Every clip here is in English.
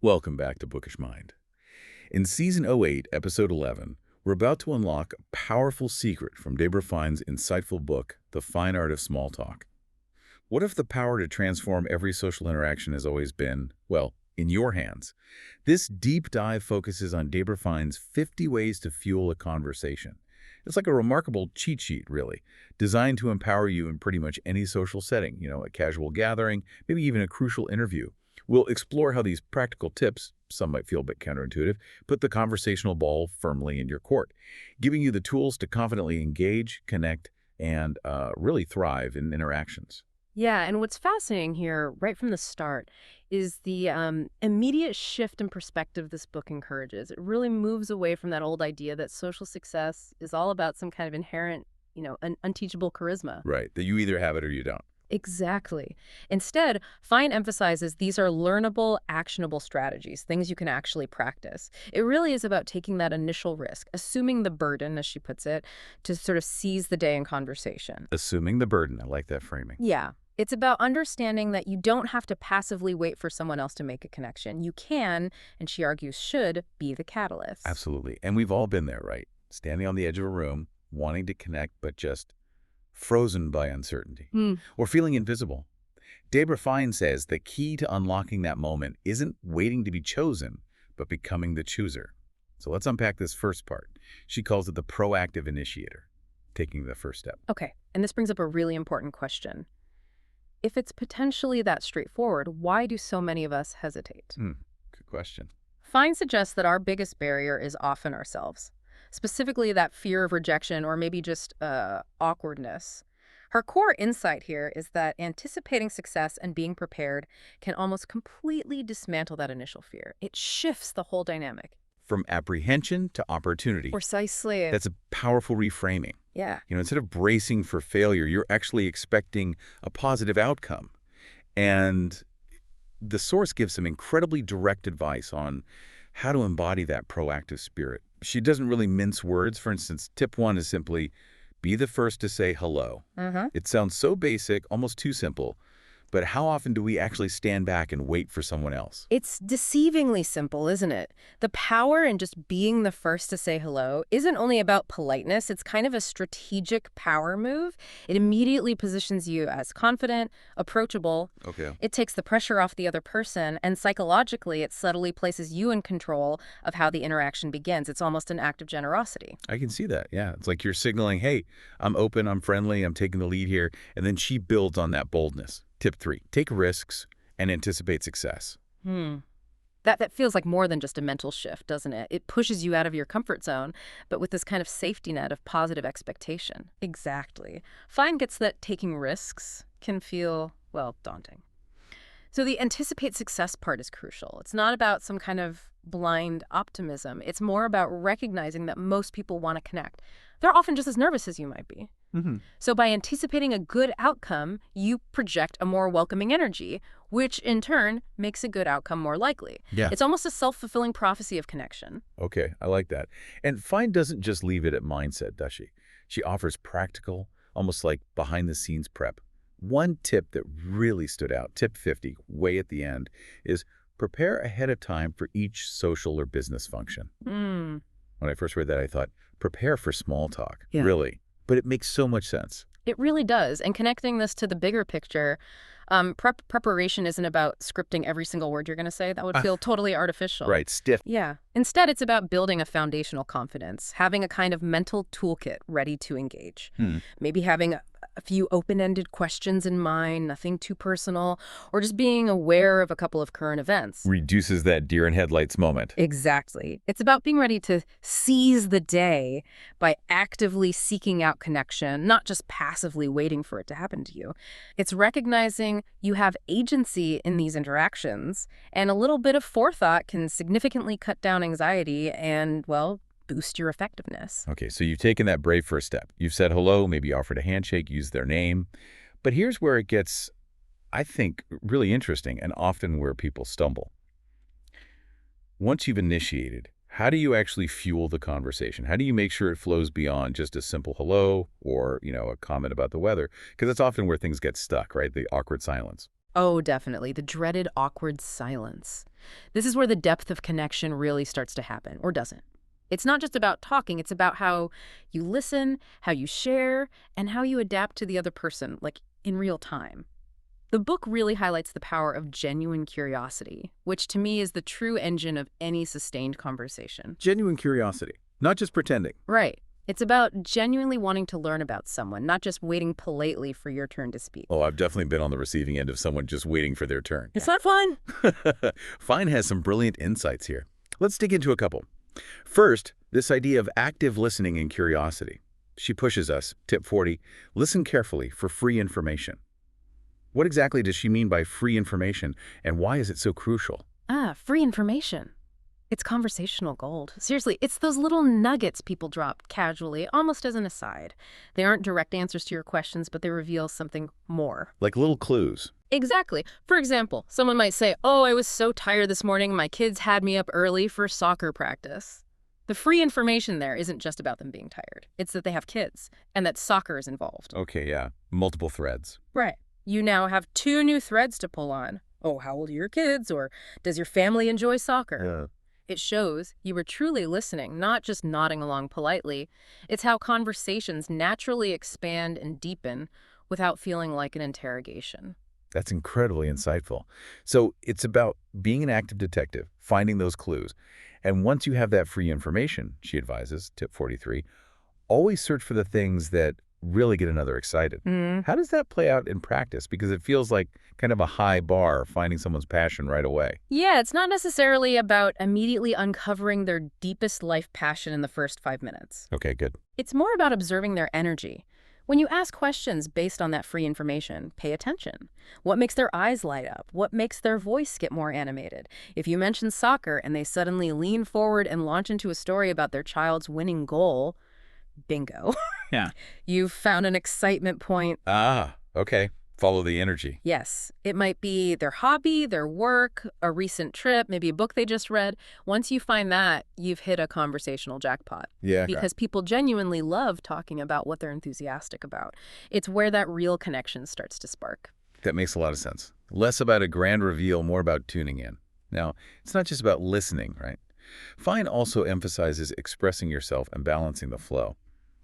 Welcome back to Bookish Mind. In Season 08, Episode 11, we're about to unlock a powerful secret from Debra Fine's insightful book, The Fine Art of Small Talk. What if the power to transform every social interaction has always been, well, in your hands? This deep dive focuses on Debra Fine's 50 ways to fuel a conversation. It's like a remarkable cheat sheet, really, designed to empower you in pretty much any social setting, a casual gathering, maybe even a crucial interview. We'll explore how these practical tips, some might feel a bit counterintuitive, put the conversational ball firmly in your court, giving you the tools to confidently engage, connect, and really thrive in interactions. Yeah, and what's fascinating here, right from the start, is the immediate shift in perspective this book encourages. It really moves away from that old idea that social success is all about some kind of inherent, unteachable charisma. Right, that you either have it or you don't. Exactly. Instead, Fine emphasizes these are learnable, actionable strategies, things you can actually practice. It really is about taking that initial risk, assuming the burden, as she puts it, to sort of seize the day in conversation. Assuming the burden, I like that framing. Yeah. It's about understanding that you don't have to passively wait for someone else to make a connection. You can, and she argues should, be the catalyst. Absolutely, and we've all been there, right? Standing on the edge of a room, wanting to connect, but just frozen by uncertainty, or feeling invisible. Debra Fine says the key to unlocking that moment isn't waiting to be chosen, but becoming the chooser. So let's unpack this first part. She calls it the proactive initiator, taking the first step. Okay, and this brings up a really important question. If it's potentially that straightforward, why do so many of us hesitate? Good question. Fine suggests that our biggest barrier is often ourselves, specifically that fear of rejection or maybe just awkwardness. Her core insight here is that anticipating success and being prepared can almost completely dismantle that initial fear. It shifts the whole dynamic. From apprehension to opportunity. Precisely. That's a powerful reframing. Yeah. Instead of bracing for failure, you're actually expecting a positive outcome. And the source gives some incredibly direct advice on how to embody that proactive spirit. She doesn't really mince words. For instance, tip 1 is simply, be the first to say hello. It sounds so basic, almost too simple. But how often do we actually stand back and wait for someone else? It's deceivingly simple, isn't it? The power in just being the first to say hello isn't only about politeness, it's kind of a strategic power move. It immediately positions you as confident, approachable. Okay. It takes the pressure off the other person, and psychologically, it subtly places you in control of how the interaction begins. It's almost an act of generosity. I can see that, yeah. It's like you're signaling, hey, I'm open, I'm friendly, I'm taking the lead here. And then she builds on that boldness. Tip 3, take risks and anticipate success. That feels like more than just a mental shift, doesn't it? It pushes you out of your comfort zone, but with this kind of safety net of positive expectation. Exactly. Fine gets that taking risks can feel, well, daunting. So the anticipate success part is crucial. It's not about some kind of blind optimism. It's more about recognizing that most people want to connect. They're often just as nervous as you might be. So by anticipating a good outcome, you project a more welcoming energy, which in turn makes a good outcome more likely. Yeah. It's almost a self-fulfilling prophecy of connection. Okay, I like that. And Fine doesn't just leave it at mindset, does she? She offers practical, almost like behind-the-scenes prep. One tip that really stood out, tip 50, way at the end, is prepare ahead of time for each social or business function. When I first read that, I thought, prepare for small talk, really. But it makes so much sense. It really does. And connecting this to the bigger picture, preparation isn't about scripting every single word you're going to say. That would feel totally artificial. Right, stiff. Yeah. Instead, it's about building a foundational confidence, having a kind of mental toolkit ready to engage. Maybe having a few open-ended questions in mind, nothing too personal, or just being aware of a couple of current events. Reduces that deer in headlights moment. Exactly. It's about being ready to seize the day by actively seeking out connection, not just passively waiting for it to happen to you. It's recognizing you have agency in these interactions, and a little bit of forethought can significantly cut down anxiety and, well, boost your effectiveness. Okay, so you've taken that brave first step. You've said hello, maybe offered a handshake, used their name. But here's where it gets, I think, really interesting and often where people stumble. Once you've initiated, how do you actually fuel the conversation? How do you make sure it flows beyond just a simple hello or, a comment about the weather? Because that's often where things get stuck, right? The awkward silence. Oh, definitely. The dreaded awkward silence. This is where the depth of connection really starts to happen, or doesn't. It's not just about talking, it's about how you listen, how you share, and how you adapt to the other person, like in real time. The book really highlights the power of genuine curiosity, which to me is the true engine of any sustained conversation. Genuine curiosity, not just pretending. Right. It's about genuinely wanting to learn about someone, not just waiting politely for your turn to speak. Oh, I've definitely been on the receiving end of someone just waiting for their turn. It's not fun. Fine has some brilliant insights here. Let's dig into a couple. First, this idea of active listening and curiosity. She pushes us, tip 40, listen carefully for free information. What exactly does she mean by free information, and why is it so crucial? Free information. It's conversational gold. Seriously, it's those little nuggets people drop casually, almost as an aside. They aren't direct answers to your questions, but they reveal something more. Like little clues. Exactly. For example, someone might say, "Oh, I was so tired this morning, my kids had me up early for soccer practice." The free information there isn't just about them being tired. It's that they have kids, and that soccer is involved. Okay, yeah. Multiple threads. Right. You now have 2 new threads to pull on. Oh, how old are your kids? Or does your family enjoy soccer? It shows you were truly listening, not just nodding along politely. It's how conversations naturally expand and deepen without feeling like an interrogation. That's incredibly insightful. So it's about being an active detective, finding those clues. And once you have that free information, she advises, tip 43, always search for the things that really get another excited. How does that play out in practice? Because it feels like kind of a high bar, finding someone's passion right away. Yeah, it's not necessarily about immediately uncovering their deepest life passion in the first 5 minutes. Okay, good. It's more about observing their energy. When you ask questions based on that free information, pay attention. What makes their eyes light up? What makes their voice get more animated? If you mention soccer and they suddenly lean forward and launch into a story about their child's winning goal, bingo. Yeah. You've found an excitement point. Okay. Follow the energy. Yes, it might be their hobby, their work, a recent trip, maybe a book they just read. Once you find that, you've hit a conversational jackpot. Yeah. Because people genuinely love talking about what they're enthusiastic about. It's where that real connection starts to spark. That makes a lot of sense. Less about a grand reveal, more about tuning in. Now, it's not just about listening, right? Fine also emphasizes expressing yourself and balancing the flow.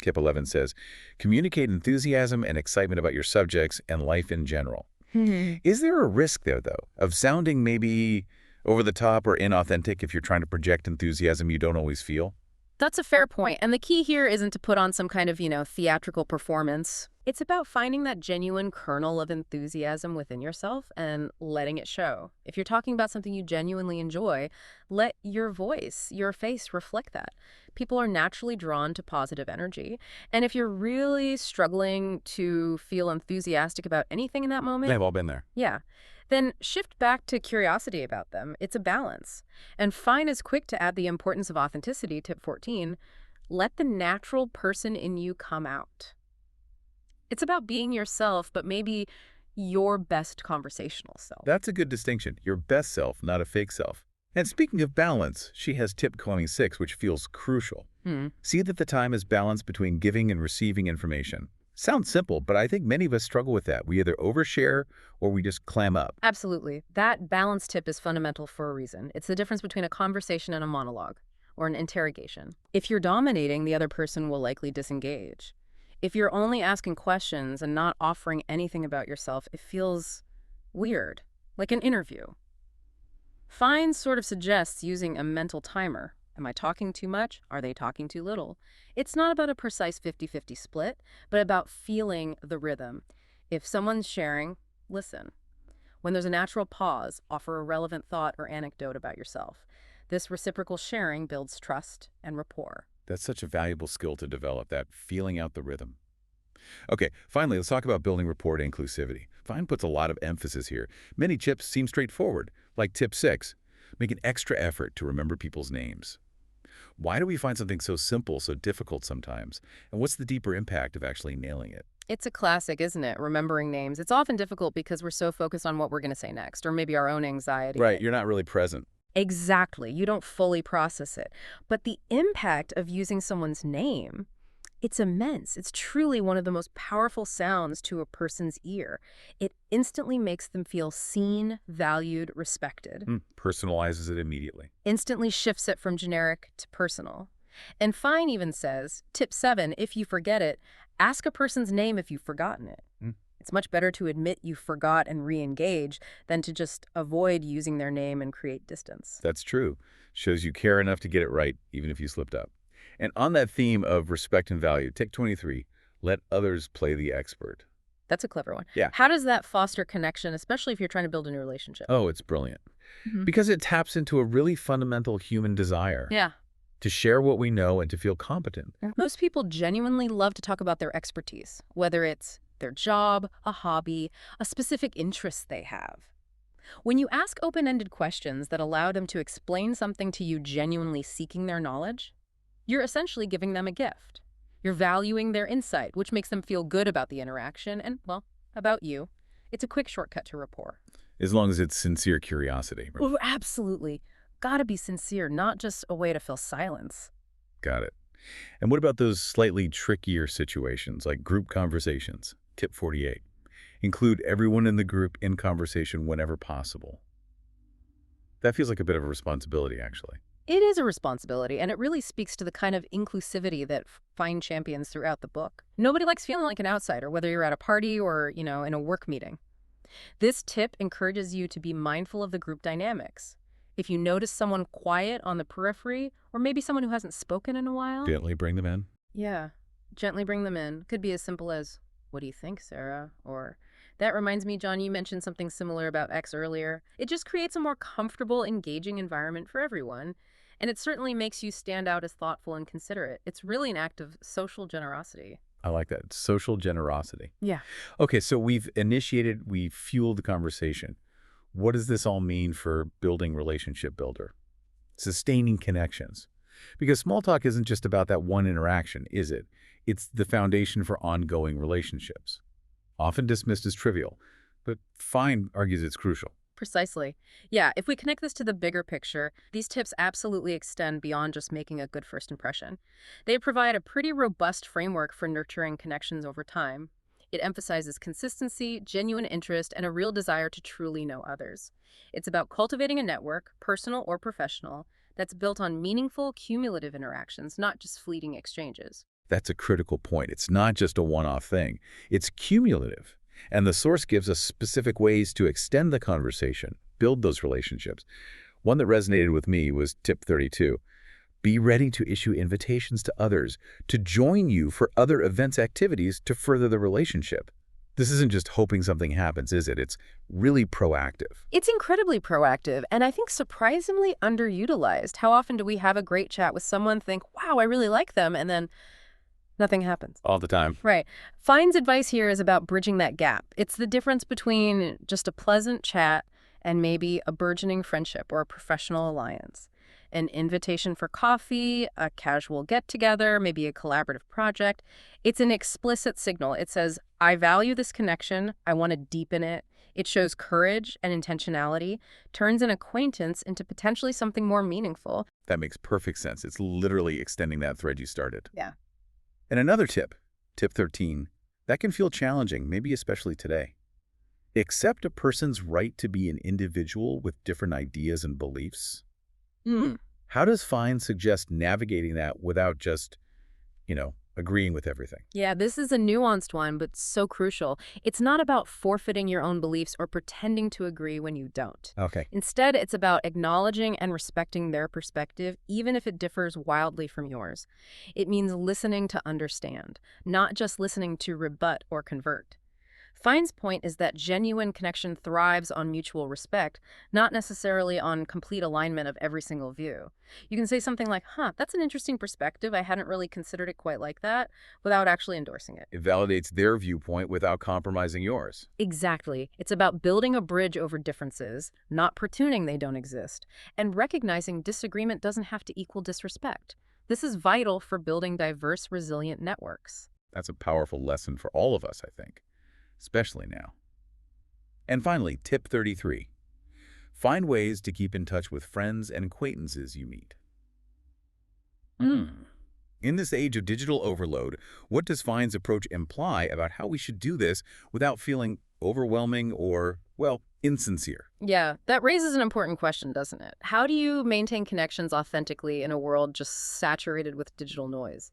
Tip 11 says, communicate enthusiasm and excitement about your subjects and life in general. Is there a risk there, though, of sounding maybe over the top or inauthentic if you're trying to project enthusiasm you don't always feel? That's a fair point. And the key here isn't to put on some kind of, theatrical performance. It's about finding that genuine kernel of enthusiasm within yourself and letting it show. If you're talking about something you genuinely enjoy, let your voice, your face reflect that. People are naturally drawn to positive energy. And if you're really struggling to feel enthusiastic about anything in that moment, They've all been there. yeah, then shift back to curiosity about them. It's a balance. And Fine is quick to add the importance of authenticity, tip 14. Let the natural person in you come out. It's about being yourself, but maybe your best conversational self. That's a good distinction. Your best self, not a fake self. And speaking of balance, she has tip 26, which feels crucial. See that the time is balanced between giving and receiving information. Sounds simple, but I think many of us struggle with that. We either overshare or we just clam up. Absolutely. That balance tip is fundamental for a reason. It's the difference between a conversation and a monologue, or an interrogation. If you're dominating, the other person will likely disengage. If you're only asking questions and not offering anything about yourself, it feels weird, like an interview. Fine sort of suggests using a mental timer. Am I talking too much? Are they talking too little? It's not about a precise 50-50 split, but about feeling the rhythm. If someone's sharing, listen. When there's a natural pause, offer a relevant thought or anecdote about yourself. This reciprocal sharing builds trust and rapport. That's such a valuable skill to develop, that feeling out the rhythm. Okay, finally, let's talk about building rapport and inclusivity. Fine puts a lot of emphasis here. Many tips seem straightforward, like tip 6. Make an extra effort to remember people's names. Why do we find something so simple so difficult sometimes? And what's the deeper impact of actually nailing it? It's a classic, isn't it? Remembering names. It's often difficult because we're so focused on what we're going to say next, or maybe our own anxiety. Right, you're not really present. Exactly. You don't fully process it. But the impact of using someone's name It's immense. It's truly one of the most powerful sounds to a person's ear. It instantly makes them feel seen, valued, respected. Personalizes it immediately. Instantly shifts it from generic to personal. And Fine even says, tip 7, if you forget it, ask a person's name if you've forgotten it. Mm, It's much better to admit you forgot and re-engage than to just avoid using their name and create distance. that's true. Shows you care enough to get it right, even if you slipped up. And on that theme of respect and value, take 23, let others play the expert. That's a clever one. Yeah. How does that foster connection, especially if you're trying to build a new relationship? Oh, it's brilliant. Mhm. Because it taps into a really fundamental human desire Yeah. to share what we know and to feel competent. Most people genuinely love to talk about their expertise, whether it's their job, a hobby, a specific interest they have. When you ask open-ended questions that allow them to explain something to you genuinely seeking their knowledge, you're essentially giving them a gift. You're valuing their insight, which makes them feel good about the interaction and, well, about you. It's a quick shortcut to rapport. As long as it's sincere curiosity. Oh, absolutely. Gotta be sincere, not just a way to fill silence. Got it. And what about those slightly trickier situations, like group conversations? Tip 48. Include everyone in the group in conversation whenever possible. That feels like a bit of a responsibility, actually. It is a responsibility, and it really speaks to the kind of inclusivity that Fine champions throughout the book. Nobody likes feeling like an outsider, whether you're at a party or, in a work meeting. This tip encourages you to be mindful of the group dynamics. If you notice someone quiet on the periphery, or maybe someone who hasn't spoken in a while, Gently bring them in. yeah, gently bring them in. Could be as simple as, "What do you think, Sarah?" Or, "That reminds me, John, you mentioned something similar about X earlier." It just creates a more comfortable, engaging environment for everyone. And it certainly makes you stand out as thoughtful and considerate. It's really an act of social generosity. I like that. Social generosity. Yeah. Okay, so we've fueled the conversation. What does this all mean for building relationship builder? Sustaining connections. Because small talk isn't just about that one interaction, is it? It's the foundation for ongoing relationships. Often dismissed as trivial, but Fine argues it's crucial. Precisely. Yeah, if we connect this to the bigger picture, these tips absolutely extend beyond just making a good first impression. They provide a pretty robust framework for nurturing connections over time. It emphasizes consistency, genuine interest, and a real desire to truly know others. It's about cultivating a network, personal or professional, that's built on meaningful, cumulative interactions, not just fleeting exchanges. That's a critical point. It's not just a one-off thing. It's cumulative. And the source gives us specific ways to extend the conversation, build those relationships. One that resonated with me was tip 32. Be ready to issue invitations to others to join you for other events, activities to further the relationship. This isn't just hoping something happens, is it? It's really proactive. It's incredibly proactive, and I think surprisingly underutilized. How often do we have a great chat with someone, think, wow, I really like them, and then nothing happens? All the time. Right. Fine's advice here is about bridging that gap. It's the difference between just a pleasant chat and maybe a burgeoning friendship or a professional alliance. An invitation for coffee, a casual get-together, maybe a collaborative project. It's an explicit signal. It says, I value this connection. I want to deepen it. It shows courage and intentionality, turns an acquaintance into potentially something more meaningful. That makes perfect sense. It's literally extending that thread you started. Yeah. And another tip, tip 13, that can feel challenging, maybe especially today. Accept a person's right to be an individual with different ideas and beliefs. Mm. How does Fine suggest navigating that without just, agreeing with everything? Yeah, this is a nuanced one, but so crucial. It's not about forfeiting your own beliefs or pretending to agree when you don't. Okay. Instead, it's about acknowledging and respecting their perspective, even if it differs wildly from yours. It means listening to understand, not just listening to rebut or convert. Fine's point is that genuine connection thrives on mutual respect, not necessarily on complete alignment of every single view. You can say something like, that's an interesting perspective. I hadn't really considered it quite like that, without actually endorsing it. It validates their viewpoint without compromising yours. Exactly. It's about building a bridge over differences, not pretending they don't exist, and recognizing disagreement doesn't have to equal disrespect. This is vital for building diverse, resilient networks. That's a powerful lesson for all of us, I think. Especially now. And finally, tip 33. Find ways to keep in touch with friends and acquaintances you meet. In this age of digital overload, what does Fine's approach imply about how we should do this without feeling overwhelming or, well, insincere? Yeah, that raises an important question, doesn't it? How do you maintain connections authentically in a world just saturated with digital noise?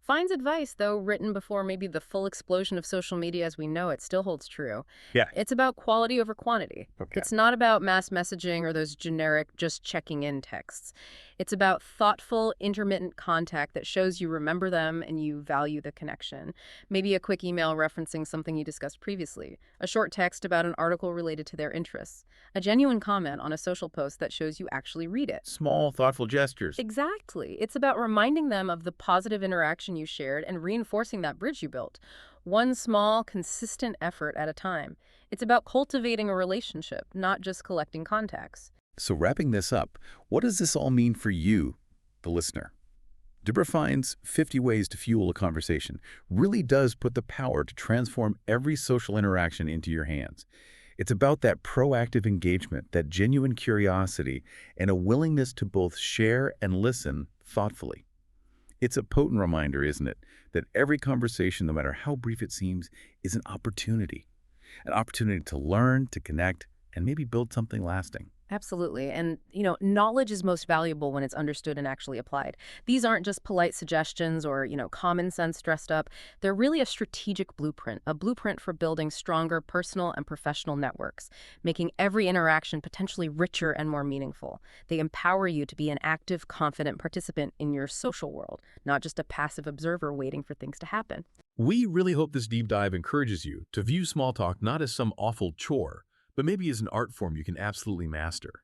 Fine's advice, though written before maybe the full explosion of social media as we know it, still holds true. Yeah. It's about quality over quantity. Okay. It's not about mass messaging or those generic just checking in texts. It's about thoughtful, intermittent contact that shows you remember them and you value the connection. Maybe a quick email referencing something you discussed previously, a short text about an article related to their interests, a genuine comment on a social post that shows you actually read it. Small, thoughtful gestures. Exactly. It's about reminding them of the positive interaction you shared and reinforcing that bridge you built. One small, consistent effort at a time. It's about cultivating a relationship, not just collecting contacts. So wrapping this up, what does this all mean for you, the listener? Deborah Fine's 50 Ways to Fuel a Conversation really does put the power to transform every social interaction into your hands. It's about that proactive engagement, that genuine curiosity, and a willingness to both share and listen thoughtfully. It's a potent reminder, isn't it, that every conversation, no matter how brief it seems, is an opportunity to learn, to connect, and maybe build something lasting. Absolutely. And, knowledge is most valuable when it's understood and actually applied. These aren't just polite suggestions or, common sense dressed up. They're really a strategic blueprint, a blueprint for building stronger personal and professional networks, making every interaction potentially richer and more meaningful. They empower you to be an active, confident participant in your social world, not just a passive observer waiting for things to happen. We really hope this deep dive encourages you to view small talk not as some awful chore, but maybe as an art form you can absolutely master.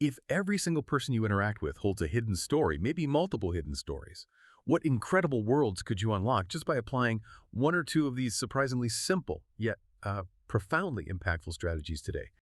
If every single person you interact with holds a hidden story, maybe multiple hidden stories, what incredible worlds could you unlock just by applying one or two of these surprisingly simple, yet profoundly impactful strategies today?